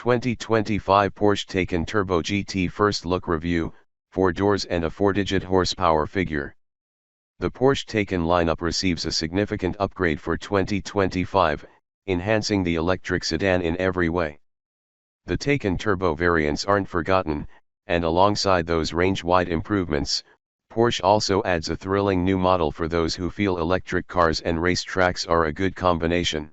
2025 Porsche Taycan Turbo GT First Look Review, 4 doors and a 4-digit horsepower figure. The Porsche Taycan lineup receives a significant upgrade for 2025, enhancing the electric sedan in every way. The Taycan Turbo variants aren't forgotten, and alongside those range-wide improvements, Porsche also adds a thrilling new model for those who feel electric cars and racetracks are a good combination.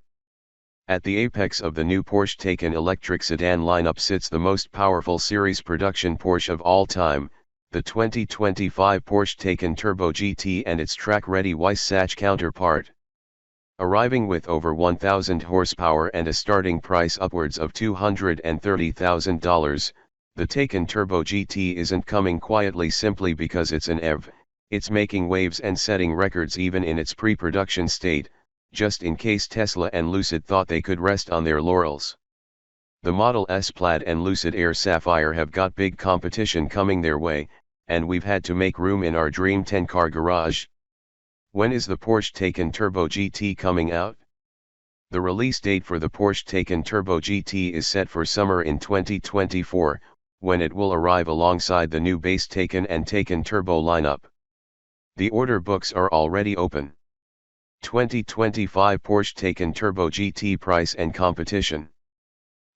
At the apex of the new Porsche Taycan electric sedan lineup sits the most powerful series production Porsche of all time, the 2025 Porsche Taycan Turbo GT and its track-ready Weissach counterpart. Arriving with over 1,000 horsepower and a starting price upwards of $230,000, the Taycan Turbo GT isn't coming quietly simply because it's an EV, it's making waves and setting records even in its pre-production state, just in case Tesla and Lucid thought they could rest on their laurels. The Model S Plaid and Lucid Air Sapphire have got big competition coming their way, and we've had to make room in our Dream 10 car garage. When is the Porsche Taycan Turbo GT coming out? The release date for the Porsche Taycan Turbo GT is set for summer in 2024, when it will arrive alongside the new base Taycan and Taycan Turbo lineup. The order books are already open. 2025 Porsche Taycan Turbo GT price and competition.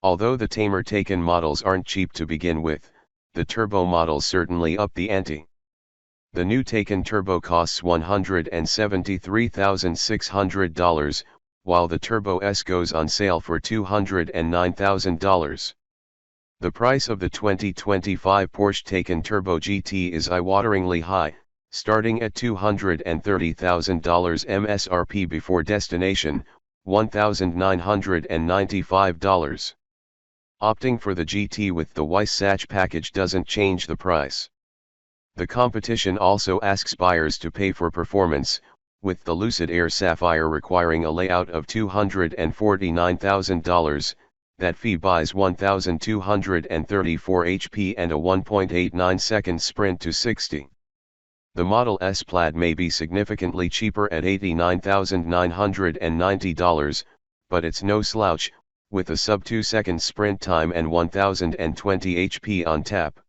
Although the tamer Taycan models aren't cheap to begin with, the Turbo models certainly up the ante. The new Taycan Turbo costs $173,600, while the Turbo S goes on sale for $209,000. The price of the 2025 Porsche Taycan Turbo GT is eye-wateringly high, starting at $230,000 MSRP before destination, $1,995. Opting for the GT with the Weissach package doesn't change the price. The competition also asks buyers to pay for performance, with the Lucid Air Sapphire requiring a layout of $249,000, that fee buys 1,234 HP and a 1.89 second sprint to 60. The Model S Plaid may be significantly cheaper at $89,990, but it's no slouch, with a sub-2 second sprint time and 1,020 HP on tap.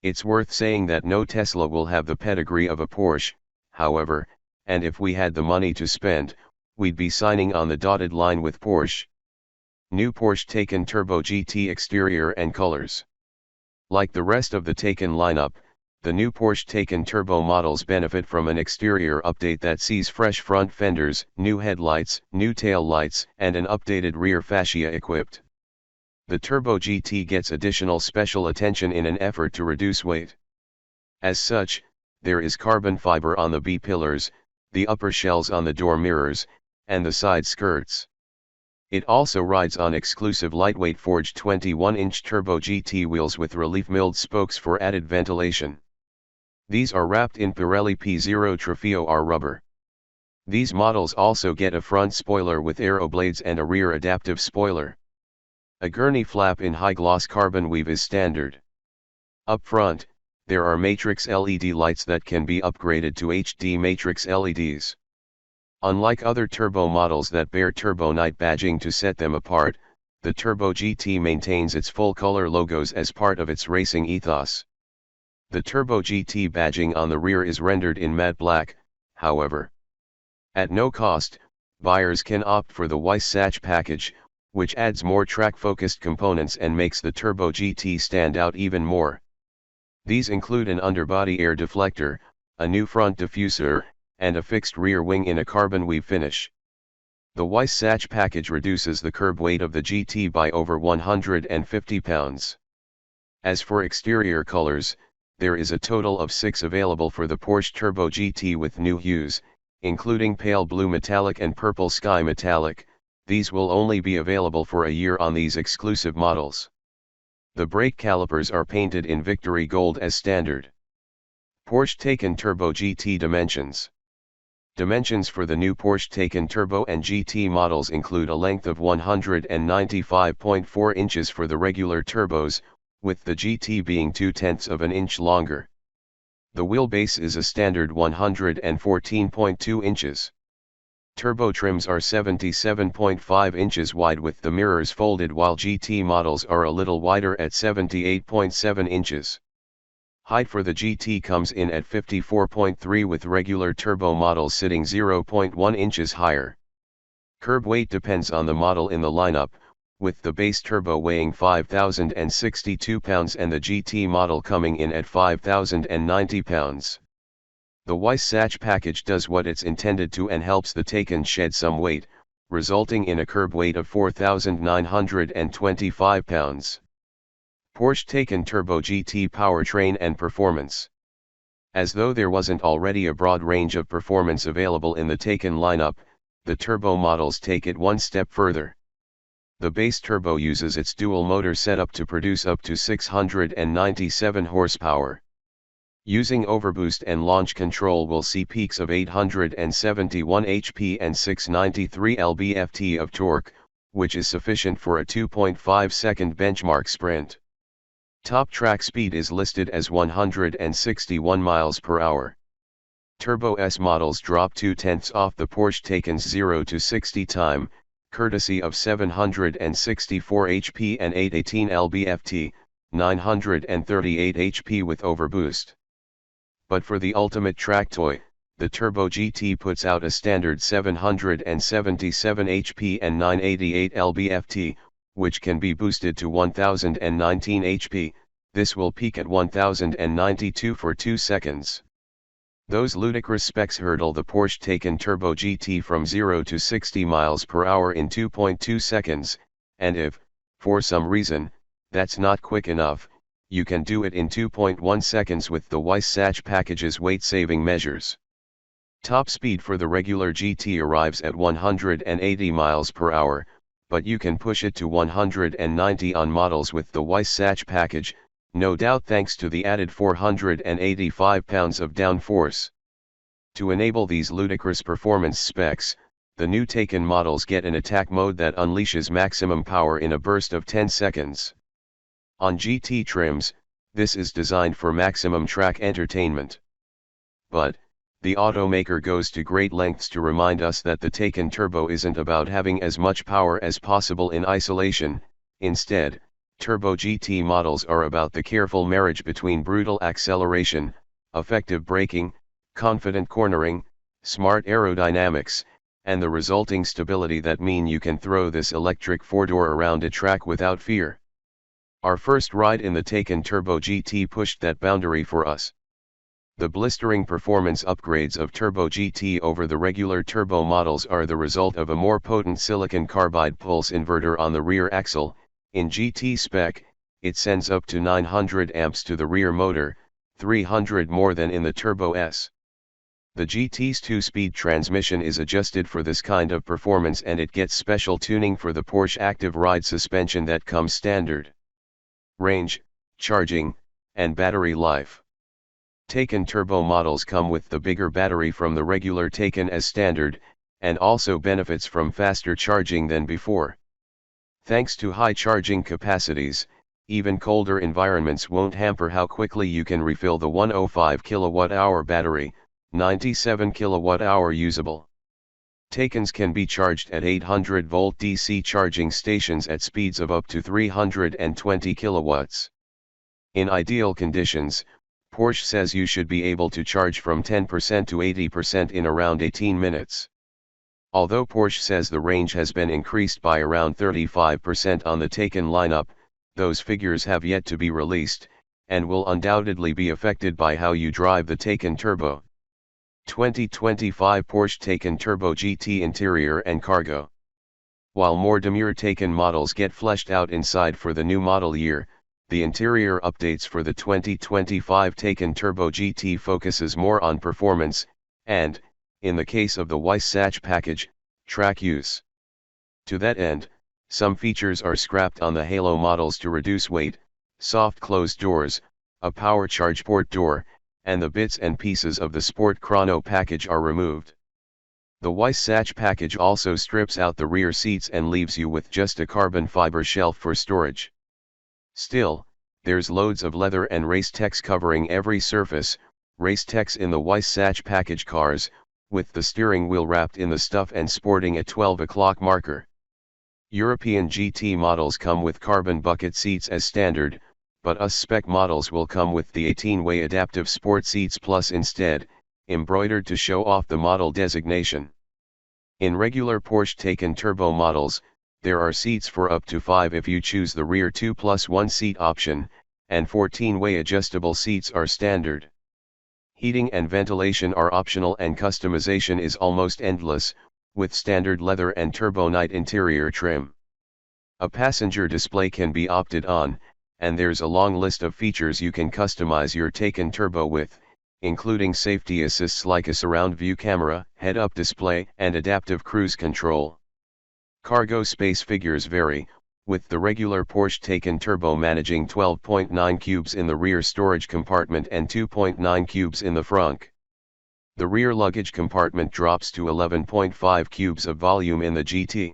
It's worth saying that no Tesla will have the pedigree of a Porsche, however, and if we had the money to spend, we'd be signing on the dotted line with Porsche. New Porsche Taycan Turbo GT exterior and colors. Like the rest of the Taycan lineup, the new Porsche Taycan Turbo models benefit from an exterior update that sees fresh front fenders, new headlights, new tail lights, and an updated rear fascia equipped. The Turbo GT gets additional special attention in an effort to reduce weight. As such, there is carbon fiber on the B-pillars, the upper shells on the door mirrors, and the side skirts. It also rides on exclusive lightweight forged 21-inch Turbo GT wheels with relief milled spokes for added ventilation. These are wrapped in Pirelli P0 Trofeo R rubber. These models also get a front spoiler with aero blades and a rear adaptive spoiler. A gurney flap in high-gloss carbon weave is standard. Up front, there are matrix LED lights that can be upgraded to HD matrix LEDs. Unlike other turbo models that bear Turbo Night badging to set them apart, the Turbo GT maintains its full-color logos as part of its racing ethos. The Turbo GT badging on the rear is rendered in matte black, however. At no cost, buyers can opt for the Weissach package, which adds more track-focused components and makes the Turbo GT stand out even more. These include an underbody air deflector, a new front diffuser, and a fixed rear wing in a carbon weave finish. The Weissach package reduces the curb weight of the GT by over 150 pounds. As for exterior colors, there is a total of 6 available for the Porsche Turbo GT with new hues, including pale blue metallic and purple sky metallic. These will only be available for a year on these exclusive models. The brake calipers are painted in Victory Gold as standard. Porsche Taycan Turbo GT dimensions. Dimensions for the new Porsche Taycan Turbo and GT models include a length of 195.4 inches for the regular turbos, with the GT being 0.2 of an inch longer. The wheelbase is a standard 114.2 inches. Turbo trims are 77.5 inches wide with the mirrors folded, while GT models are a little wider at 78.7 inches. Height for the GT comes in at 54.3 with regular turbo models sitting 0.1 inches higher. Curb weight depends on the model in the lineup, with the base turbo weighing 5,062 pounds and the GT model coming in at 5,090 pounds. The Weissach package does what it's intended to and helps the Taycan shed some weight, resulting in a curb weight of 4,925 pounds. Porsche Taycan Turbo GT powertrain and performance. As though there wasn't already a broad range of performance available in the Taycan lineup, the turbo models take it one step further. The base turbo uses its dual motor setup to produce up to 697 horsepower. Using overboost and launch control will see peaks of 871 HP and 693 lb-ft of torque, which is sufficient for a 2.5-second benchmark sprint. Top track speed is listed as 161 miles per hour. Turbo S models drop 0.2 off the Porsche Taycan's 0 to 60 time, courtesy of 764 HP and 818 lb-ft, 938 HP with overboost. But for the ultimate track toy, the Turbo GT puts out a standard 777 HP and 988 lb-ft, which can be boosted to 1019 HP. This will peak at 1092 for 2 seconds. Those ludicrous specs hurdle the Porsche Taycan Turbo GT from 0 to 60 miles per hour in 2.2 seconds, and if, for some reason, that's not quick enough, you can do it in 2.1 seconds with the Weissach package's weight-saving measures. Top speed for the regular GT arrives at 180 miles per hour, but you can push it to 190 on models with the Weissach package, no doubt thanks to the added 485 pounds of downforce. To enable these ludicrous performance specs, the new Taycan models get an attack mode that unleashes maximum power in a burst of 10 seconds. On GT trims, this is designed for maximum track entertainment. But, the automaker goes to great lengths to remind us that the Taycan Turbo isn't about having as much power as possible in isolation. Instead, Turbo GT models are about the careful marriage between brutal acceleration, effective braking, confident cornering, smart aerodynamics, and the resulting stability that mean you can throw this electric four-door around a track without fear. Our first ride in the Taycan Turbo GT pushed that boundary for us. The blistering performance upgrades of Turbo GT over the regular turbo models are the result of a more potent silicon carbide pulse inverter on the rear axle. In GT spec, it sends up to 900 amps to the rear motor, 300 more than in the Turbo S. The GT's 2-speed transmission is adjusted for this kind of performance, and it gets special tuning for the Porsche Active Ride suspension that comes standard. Range, charging, and battery life. Taycan Turbo models come with the bigger battery from the regular Taycan as standard, and also benefits from faster charging than before. Thanks to high charging capacities, even colder environments won't hamper how quickly you can refill the 105 kWh battery, 97 kWh usable. Taycans can be charged at 800-volt DC charging stations at speeds of up to 320 kilowatts. In ideal conditions, Porsche says you should be able to charge from 10% to 80% in around 18 minutes. Although Porsche says the range has been increased by around 35% on the Taycan lineup, those figures have yet to be released, and will undoubtedly be affected by how you drive the Taycan Turbo. 2025 Porsche Taycan Turbo GT Interior and Cargo. While more demure Taycan models get fleshed out inside for the new model year, the interior updates for the 2025 Taycan Turbo GT focuses more on performance, and, in the case of the Weissach package, track use. To that end, some features are scrapped on the Halo models to reduce weight: soft closed doors, a power charge port door, and the bits and pieces of the Sport Chrono package are removed. The Weissach package also strips out the rear seats and leaves you with just a carbon fiber shelf for storage. Still, there's loads of leather and race text covering every surface, race text in the Weissach package cars, with the steering wheel wrapped in the stuff and sporting a 12 o'clock marker. European GT models come with carbon bucket seats as standard, but US spec models will come with the 18-way adaptive sport seats plus instead, embroidered to show off the model designation. In regular Porsche Taycan Turbo models, there are seats for up to 5 if you choose the rear 2+1 seat option, and 14-way adjustable seats are standard. Heating and ventilation are optional and customization is almost endless, with standard leather and turbo night interior trim. A passenger display can be opted on, and there's a long list of features you can customize your Taycan Turbo with, including safety assists like a surround view camera, head-up display, and adaptive cruise control. Cargo space figures vary, with the regular Porsche Taycan Turbo managing 12.9 cubes in the rear storage compartment and 2.9 cubes in the front. The rear luggage compartment drops to 11.5 cubes of volume in the GT.